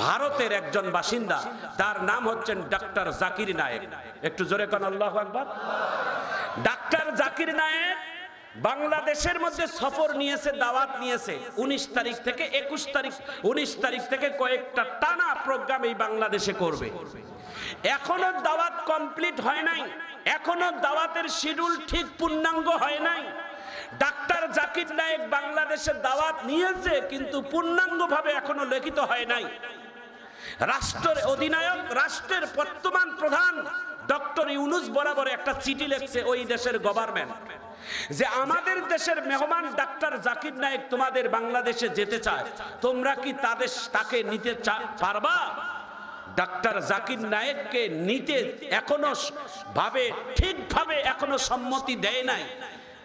ভারতের একজন বাসিন্দা, তার নাম হচ্ছেন ডাক্তার জাকির নায়েক। একটু জোরে কোন আল্লাহু আকবার। ডাক্তার জাকির নায়েক বাংলাদেশের মধ্যে সফর নিয়েছে, দাওয়াত নিয়েছে 19 তারিখ থেকে 21 তারিখ, 19 তারিখ থেকে কয়েকটা টানা প্রোগ্রাম এই বাংলাদেশে করবে। এখনো দাওয়াত কমপ্লিট হয় নাই, এখনো দাওয়াতের শিডিউল ঠিক পূর্ণাঙ্গ হয় নাই। ডাক্তার জাকির নায়েক বাংলাদেশে দাওয়াত নিয়েছে, কিন্তু পূর্ণাঙ্গভাবে এখনো লিখিত হয় নাই। রাষ্ট্রের অধিনায়ক, রাষ্ট্রের বর্তমান প্রধান ডক্টর ইউনূস বরাবর একটা চিঠি লিখছে ওই দেশের গভর্নমেন্ট, যে আমাদের দেশের মেহমান ডাক্তার জাকির নায়েক তোমাদের বাংলাদেশে যেতে চায়, তোমরা কি তাকে নিতে পারবা? ডাক্তার জাকির নায়েককে নিতে এখনো ঠিকভাবে এখনো সম্মতি দেয় নাই।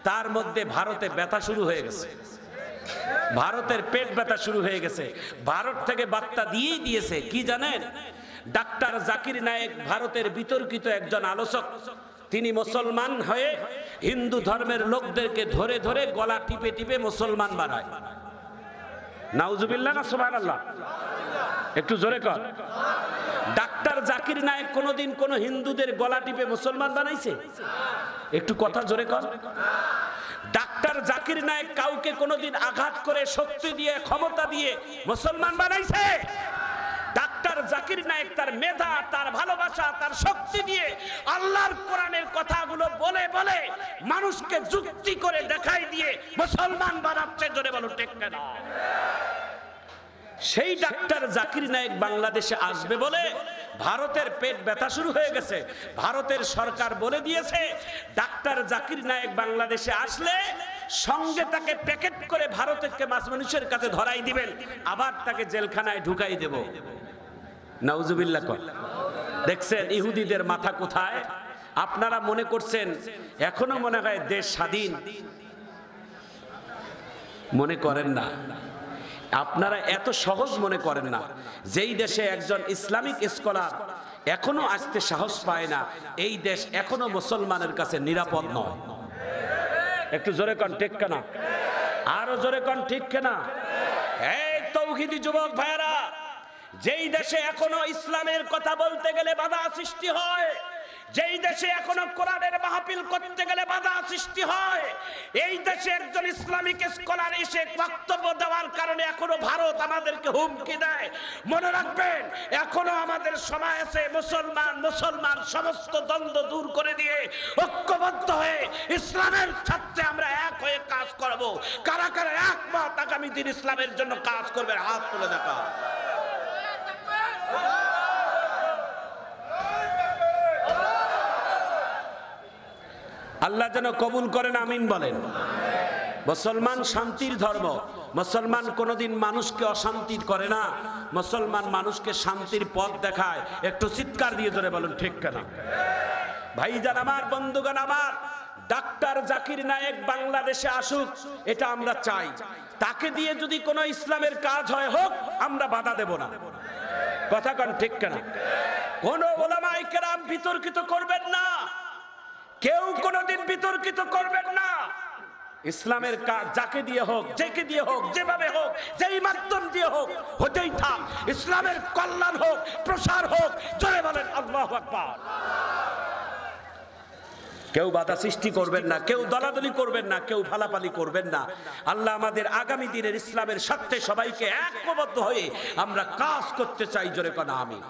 তার মধ্যে ভারতে ব্যথা শুরু হয়ে গেছে, ভারতের পেট ব্যথা শুরু হয়ে গেছে। ভারত থেকে বার্তা দিয়েই দিয়েছে, কি জানেন? ডাক্তার জাকির নায়েক ভারতের বিতর্কিত একজন আলোচক। তিনি মুসলমান হয়ে হিন্দু ধর্মের লোকদেরকে ধরে ধরে গলা টিপে টিপে মুসলমান বানায়। নাউজুবিল্লাহ না সুবহানাল্লাহ? একটু জোরে কর। ডাক্তার জাকির নায়েক কোনোদিন কোন হিন্দুদের গলা টিপে মুসলমান বানাইছে? একটু কথা জোরে কর। ডাক্তার জাকির নায়েক কাউকে কোনোদিন আঘাত করে, শক্তি দিয়ে, ক্ষমতা দিয়ে মুসলমান বানাইছে? ডাক্তার জাকির নায়েক তার মেধা, তার ভালোবাসা, তার শক্তি দিয়ে আল্লাহর কোরআনের কথাগুলো বলে বলে মানুষকে যুক্তি করে দেখাই দিয়ে মুসলমান বানাচ্ছে। জোরে বলো ঠিক না? সেই ডাক্তার জাকির নায়েক বাংলাদেশে আসবে বলে ভারতের পেট ব্যথা শুরু হয়ে গেছে। ভারতের সরকার বলে দিয়েছে, ডাক্তার জাকির নায়েক বাংলাদেশে আসলে সঙ্গে তাকে প্যাকেট করে ভারতের মানুষের কাছে ধরাই দিবেন, আবার তাকে জেলখানায় ঢুকাই দেব। নাউজুবিল্লাহ কর। দেখছেন ইহুদিদের মাথা কোথায়? আপনারা মনে করছেন এখনো মনে হয় দেশ স্বাধীন? মনে করেন না, আপনারা এত সহজ মনে করেন না। যেই দেশে একজন ইসলামিক স্কলার এখনো আসতে সাহস পায় না, এই দেশ এখনো মুসলমানের কাছে নিরাপদ নয়। একটু জোরে কন ঠিক না? আরো জোরে কন ঠিক না? এই তৌহিদি যুবক ভাইরা, যেই দেশে এখনো ইসলামের কথা বলতে গেলে বাধা সৃষ্টি হয়, যেই দেশে এখনো কোরআনের মাহফিল করতে গেলে বাধা সৃষ্টি হয়, এই দেশে একজন ইসলামিক স্কলার এসে বক্তব্য দেওয়ার কারণে এখনো ভারত আমাদেরকে হুমকি দেয়। মনে রাখবেন, এখনো আমাদের সময় আছে মুসলমান মুসলমান সমস্ত দ্বন্দ্ব দূর করে দিয়ে ঐক্যবদ্ধ হয়ে ইসলামের স্বার্থে আমরা এক হয়ে কাজ করব। কারা কারা একমত আগামী দিন ইসলামের জন্য কাজ করবে? হাত তুলে দেখা। আল্লাহ যেন কবুল করেন, আমিন বলেন। মুসলমান শান্তির ধর্ম। মুসলমান কোনোদিন মানুষকে অশান্তি করে না, মুসলমান মানুষকে শান্তির পথ দেখায়। একটু চিৎকার দিয়ে ধরে বলুন ঠিক কেনা? ভাইজান আমার, বন্ধুগণ আমার, ডাক্তার জাকির নায়েক বাংলাদেশে আসুক, এটা আমরা চাই। তাকে দিয়ে যদি কোনো ইসলামের কাজ হয় হোক, আমরা বাধা দেব না। কথা কন ঠিক কেনা? কোন ওলামায়ে কেরাম বিতর্কিত করবেন না, কেউ কোনোদিন বিতর্কিত করবেন না। ইসলামের কাজ যাকে দিয়ে হোক, যেকে দিয়ে হোক, যেভাবে হোক, যেই মাধ্যম দিয়ে হোক, হতেই থাক। ইসলামের কল্যাণ হোক, প্রসার হোক। জোরে বলেন আল্লাহু আকবার। কেউ বাধা সৃষ্টি করবেন না, কেউ দলাদলি করবেন না, কেউ ফালাফালি করবেন না। আল্লাহ আমাদের আগামী দিনের ইসলামের স্বার্থে সবাইকে ঐক্যবদ্ধ হয়ে আমরা কাজ করতে চাই। জোরে কোন আমিন।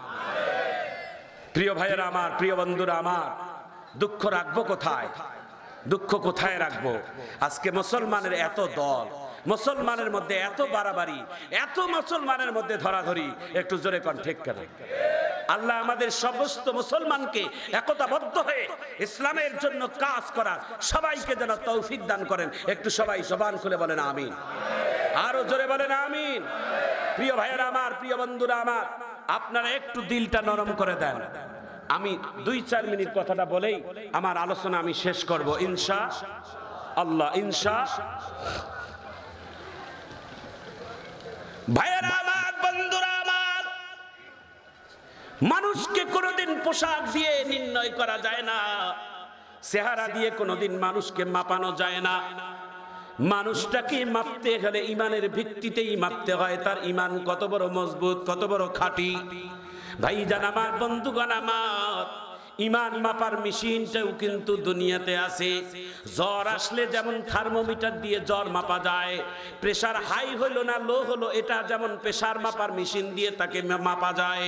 প্রিয় ভাইয়েরা আমার, প্রিয় বন্ধুরা আমার, দুঃখ রাখবো কোথায়? দুঃখ কোথায় রাখবো? আজকে মুসলমানের এত দল, মুসলমানের মধ্যে এত বাড়াবাড়ি, এত মুসলমানের মধ্যে ধরাধরি। একটু জোরে কোন ঠিক কেন? আল্লাহ আমাদের সমস্ত মুসলমানকে একতাবদ্ধ হয়ে ইসলামের জন্য কাজ করার সবাইকে যেন তৌফিক দান করেন। একটু সবাই জবান খুলে বলেন আমিন। আরো জোরে বলেন আমিন। প্রিয় ভাইয়েরা আমার, প্রিয় বন্ধুরা আমার, আপনারা একটু দিলটা নরম করে দেন। আমি 2-4 মিনিট কথাটা বলেই আমার আলোচনা আমি শেষ করব ইনশাআল্লাহ। ভাইয়েরা আমার, বন্ধুরা আমার, মানুষকে কোনোদিন পোশাক দিয়ে নির্ণয় করা যায় না, চেহারা দিয়ে কোনোদিন মানুষকে মাপানো যায় না। মানুষটাকে মাপতে গেলে ইমানের ভিত্তিতেই মাপতে হয়, তার ইমান কত বড় মজবুত, কত বড় খাঁটি। ভাইজান আমার, বন্ধুগণ আমার, ইমান মাপার মেশিনটাও কিন্তু দুনিয়াতে আছে। জ্বর আসলে যেমন থার্মোমিটার দিয়ে জ্বর মাপা যায়, প্রেসার হাই হলো না লো হলো এটা যেমন প্রেসার মাপার মেশিন দিয়ে তাকে মাপা যায়।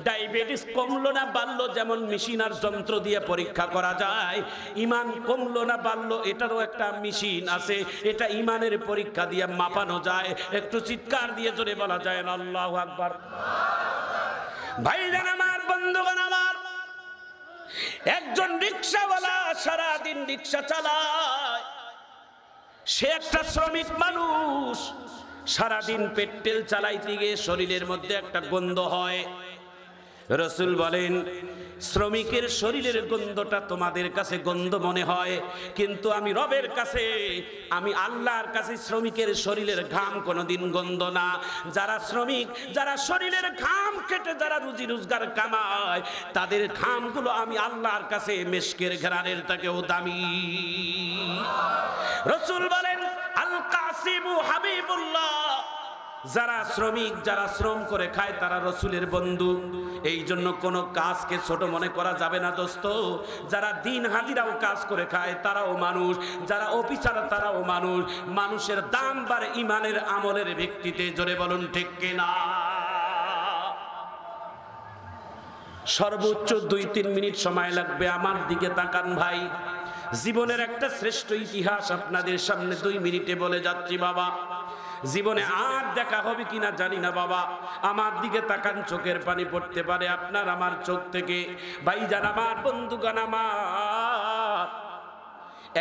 ডায়াবেটিস কমলো না বাড়লো যেমন মেশিন আর যন্ত্র দিয়ে পরীক্ষা করা যায়, ইমান কমলো না বাড়লো এটারও একটা মেশিন আছে, এটা ইমানের পরীক্ষা দিয়ে মাপানো যায়। একটু চিৎকার দিয়ে জোরে বলা যায় না আল্লাহু আকবার। ভাইজান আমার, বন্ধুগণ আমার, একজন রিকশাওয়ালা সারাদিন রিকশা চালায়, সে একটা শ্রমিক মানুষ, সারাদিন পেট্রোল চালাইতে গিয়ে শরীরের মধ্যে একটা গন্ধ হয়। রাসূল বলেন, শ্রমিকের শরীরের গন্ধটা তোমাদের কাছে গন্ধ মনে হয়, কিন্তু আমি রবের কাছে, আমি আল্লাহর কাছে শ্রমিকের শরীরের ঘাম কোনোদিন গন্ধ না। যারা শ্রমিক, যারা শরীরের ঘাম কেটে যারা রুজি রোজগার কামায়, তাদের ঘামগুলো আমি আল্লাহর কাছে মেশকের ঘ্রাণের থেকেও দামি। রাসূল বলেন, আল কাসিবু হাবিবুল্লাহ, যারা শ্রমিক, যারা শ্রম করে খায় তারা রসুলের বন্ধু। এই জন্য কোনো কাজকে ছোট মনে করা যাবে না দোস্ত। যারা দিন হাজিরাও কাজ করে খায় তারাও মানুষ, যারা অফিসার তারাও মানুষ। মানুষের দাম বাড়ে ইমানের আমলের ভিত্তিতে, জোরে বলুন ঠিক কিনা। সর্বোচ্চ 2-3 মিনিট সময় লাগবে, আমার দিকে তাকান ভাই। জীবনের একটা শ্রেষ্ঠ ইতিহাস আপনাদের সামনে 2 মিনিটে বলে যাচ্ছি বাবা। জীবনে আর দেখা হবে কিনা জানি না বাবা, আমার দিকে তাকান, চোখের পানি পড়তে পারে আপনার আমার চোখ থেকে। ভাইজান আমার, বন্ধুগণ আমার,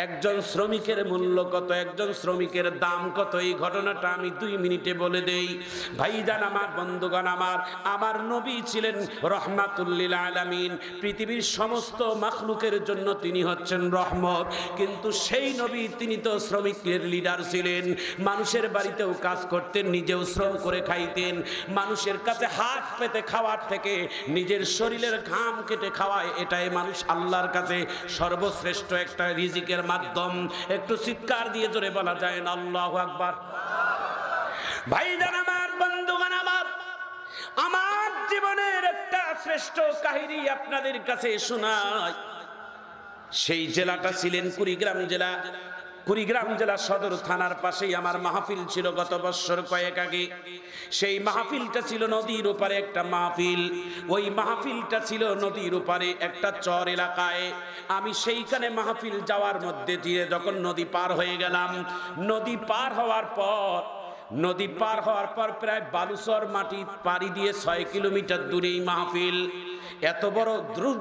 একজন শ্রমিকের মূল্য কত, একজন শ্রমিকের দাম কত, এই ঘটনাটা আমি 2 মিনিটে বলে দেই। ভাইজান আমার, বন্ধুগণ আমার, আমার নবী ছিলেন রহমাতুল লিল আলামিন, পৃথিবীর সমস্ত মাখলুকের জন্য তিনি হচ্ছেন রহমত। কিন্তু সেই নবী, তিনি তো শ্রমিকের লিডার ছিলেন, মানুষের বাড়িতেও কাজ করতেন, নিজেও শ্রম করে খাইতেন। মানুষের কাছে হাত পেতে খাওয়ার থেকে নিজের শরীরের ঘাম কেটে খাওয়ায়, এটাই মানুষ আল্লাহর কাছে সর্বশ্রেষ্ঠ একটা রিজিকের মাধ্যম। একটু চিৎকার দিয়ে জোরে বলা যায় না আল্লাহু আকবার। ভাইজান আমার, বন্ধুগণ আমার, আমার জীবনের একটা শ্রেষ্ঠ কাহিনী আপনাদের কাছে শোনাই। সেই জেলাটা ছিলেন কুড়িগ্রাম জেলা। কুড়িগ্রাম জেলা সদর থানার পাশেই আমার মাহফিল ছিল গত বছর কয়েক আগে। সেই মাহফিলটা ছিল নদীর ওপারে একটা মাহফিল। ওই মাহফিলটা ছিল নদীর ওপারে একটা চর এলাকায়। আমি সেইখানে মাহফিল যাওয়ার মধ্যে দিয়ে যখন নদী পার হয়ে গেলাম, নদী পার হওয়ার পর প্রায় বালুচর মাটি পাড়ি দিয়ে 6 কিলোমিটার দূরেই মাহফিল। এত বড়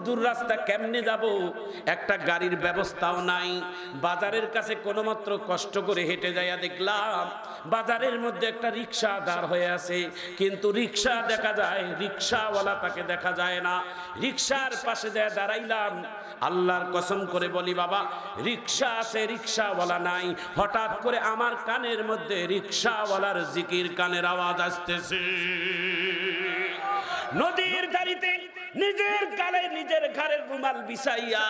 দূর রাস্তা কেমনে যাব, একটা গাড়ির ব্যবস্থাও নাই। বাজারের কাছে কোনো মাত্র কষ্ট করে হেঁটে যাইয়া দেখলাম বাজারের মধ্যে একটা রিক্সা দাঁড় হয়ে আছে, কিন্তু রিক্সা দেখা যায়, রিক্সাওয়ালা তাকে দেখা যায় না। রিক্সার পাশে যায় দাঁড়াইলাম, আল্লাহর কসম করে বলি বাবা, রিক্সা আছে রিক্সাওয়ালা নাই। হঠাৎ করে আমার কানের মধ্যে রিক্সাওয়ালার জিকির, কানের আওয়াজ আসতেছে। নদীর ধারিতে নিজের গালে নিজের ঘাড়ের রুমাল বিছাইয়া,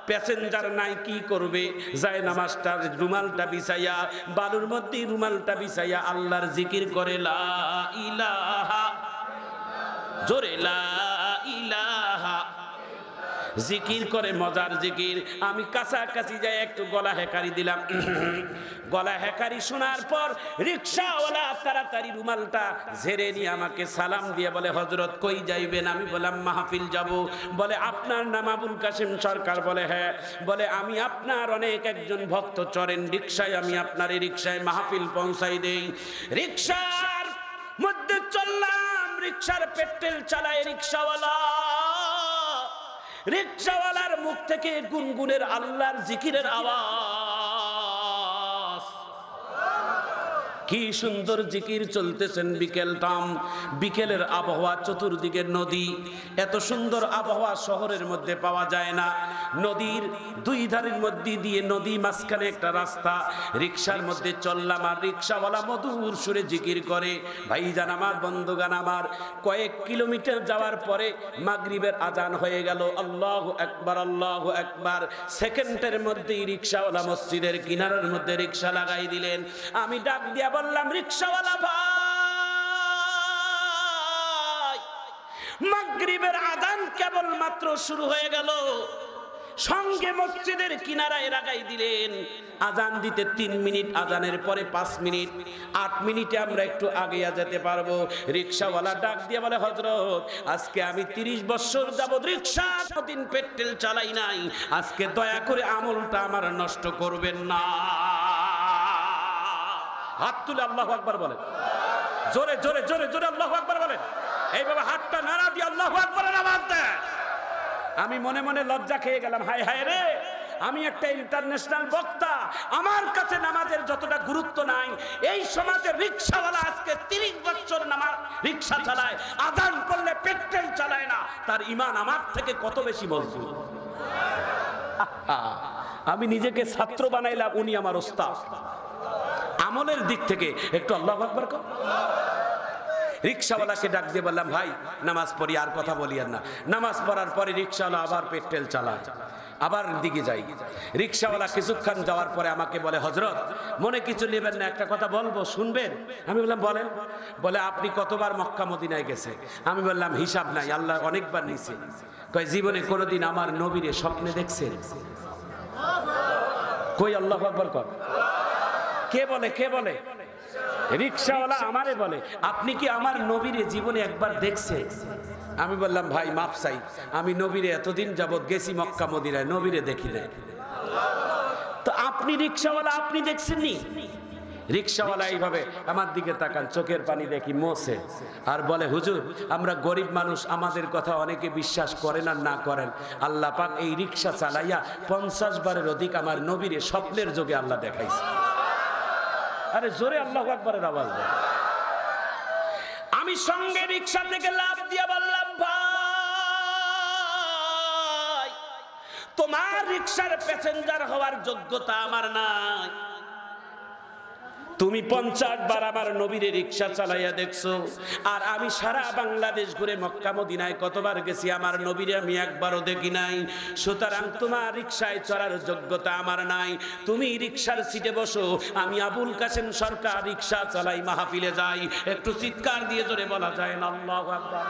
প্যাসেঞ্জার নাই কি করবে, যায় নামাজটার রুমালটা বিছাইয়া, বালুর মধ্যে রুমালটা বিছাইয়া আল্লাহর জিকির করে, লা ইলাহা, জোরে লা ইলাহা, জিকির করে, মজার জিকির। আমি কাছাকাছি যাই একটু গলা হেকারি দিলাম। গলা হেকারি শোনার পর রিক্সাওয়ালা তাড়াতাড়ি রুমালটা ঝেড়ে নিয়ে আমাকে সালাম দিয়ে বলে, হযরত কই যাইবেন? আমি বললাম মাহফিল যাব। বলে আপনার নাম আবুল কাসেম সরকার? বলে হ্যাঁ। বলে আমি আপনার অনেক একজন ভক্ত, চড়েন রিক্সায়, আমি আপনার এই রিক্সায় মাহফিল পৌঁছাই দেই। রিক্সার মধ্যে চললাম, রিক্সার পেট্রোল চালায় রিক্সাওয়ালা। রিক্সাওয়ালার মুখ থেকে গুনগুনের আল্লাহর জিকিরের আওয়াজ। কি সুন্দর জিকির চলতেছেন বিকেল টাম, বিকেলের আবহাওয়া, চতুর্দিকে নদী। এত সুন্দর আবহাওয়া শহরের মধ্যে পাওয়া যায় না। নদীর দুই ধারের মধ্যে দিয়ে নদী, মাঝখানে একটা রাস্তা, রিকশার মধ্যে চললাম আর রিকশাওয়ালা মধুর সুরে জিকির করে। ভাইজান আমার, বন্ধুগান আমার, কয়েক কিলোমিটার যাওয়ার পরে মাগরিবের আজান হয়ে গেল। আল্লাহু আকবার, আল্লাহু আকবার। সেকেন্ডের মধ্যেই রিকশাওয়ালা মসজিদের কিনারার মধ্যে রিকশা লাগাই দিলেন। আমি ডাক দিয়া বললাম, রিকশাওয়ালা ভাই, মাগরিবের আজান কেবল মাত্র শুরু হয়ে গেল, সঙ্গে মসজিদের কিনারায় লাগাই দিলেন। আজান দিতে 3 মিনিট, আজানের পরে 5 মিনিট, 8 মিনিটে আমরা একটু আগিয়ে যেতে পারবো। রিকশাওয়ালা ডাক দিয়ে বলে, হযরত, আজকে আমি 30 বছর যাবত রিকশা, কোনদিন পেট্রোল চালাই নাই, আজকে দয়া করে আমলটা আমার নষ্ট করবেন না। হাত তুলে আল্লাহু আকবার বলেন, জোরে জোরে জোরে জোরে আল্লাহু আকবার বলেন। এইভাবে হাতটা নাড়া দিয়ে আল্লাহু আকবারের আওয়াজ দেয়। আমি মনে মনে লজ্জা খেয়ে গেলাম, হায় হায় রে, আমি একটা ইন্টারন্যাশনাল বক্তা, আমার কাছে নামাজের যতটা গুরুত্ব নাই, এই সমাজের রিকশাওয়ালা আজকে 30 বছর নামাজ রিকশা চালায়, আজান করলে পেট্রোল চালায় না, তার ঈমান আমার থেকে কত বেশি মজবুত। আমি নিজেকে ছাত্র বানাইলাম, উনি আমার ওস্তাদ। আমলের দিক থেকে একটু আল্লাহু আকবার কর। রিকশাওয়ালাকে ডাক দিয়ে বললাম, ভাই নামাজ পড়ি, আর কথা বলি আর না। নামাজ পড়ার পরে রিকশাওয়ালা আবার পেট্রোল চালায়, আবার দিকে যাই। রিকশাওয়ালা কিছুক্ষণ যাওয়ার পরে আমাকে বলে, হযরত, মনে কিছু নেবেন না, একটা কথা বলবো, শুনবেন? আমি বললাম, বলেন। বলে, আপনি কতবার মক্কা মদিনায় গেছে? আমি বললাম, হিসাব নাই, আল্লাহ অনেকবার নিয়েছে। কয়, জীবনে কোনোদিন আমার নবীরে স্বপ্নে দেখছেন? কই আল্লাহু আকবার কর। কে বলে? কে বলে? রিকশাওয়ালা আমারে বলে, আপনি কি আমার নবীরে জীবনে একবার দেখছেন? আমি বললাম, ভাই মাপ চাই, আমি নবীরে এতদিন যাবত গেছি মক্কা মদিনায়, নবীরে দেখি নাই। তো আপনি রিকশাওয়ালা, আপনি দেখছেননি? রিকশাওয়ালা এইভাবে আমার দিকে তাকান, চোখের পানি দেখি মোছে, আর বলে, হুজুর, আমরা গরিব মানুষ, আমাদের কথা অনেকে বিশ্বাস করেন আর না করেন, আল্লাহ পাক এই রিকশা চালাইয়া 50 বারের অধিক আমার নবীরে স্বপ্নের যোগে আল্লাহ দেখাইছে। আরে জোরে আল্লাহু আকবারের আওয়াজ দেয়। আমি সঙ্গে রিকশা থেকে লাফ দিয়ে বললাম, ভাই, তোমার রিকশার প্যাসেঞ্জার হওয়ার যোগ্যতা আমার নাই। তুমি 50 বার আমার নবীরে রিকশা চালাইয়া দেখছো, আর আমি সারা বাংলাদেশ ঘুরে মক্কা মদিনায় কতবার গেছি, আমার নবীরে আমি একবারও দেখি নাই। সুতরাং তোমার রিকশায় চড়ার যোগ্যতা আমার নাই। তুমি রিকশার সিটে বসো, আমি আবুল কাসেম সরকার রিকশা চালাই, মাহফিলে যাই। একটু চিৎকার দিয়ে জোরে বলা যায় না আল্লাহু আকবার।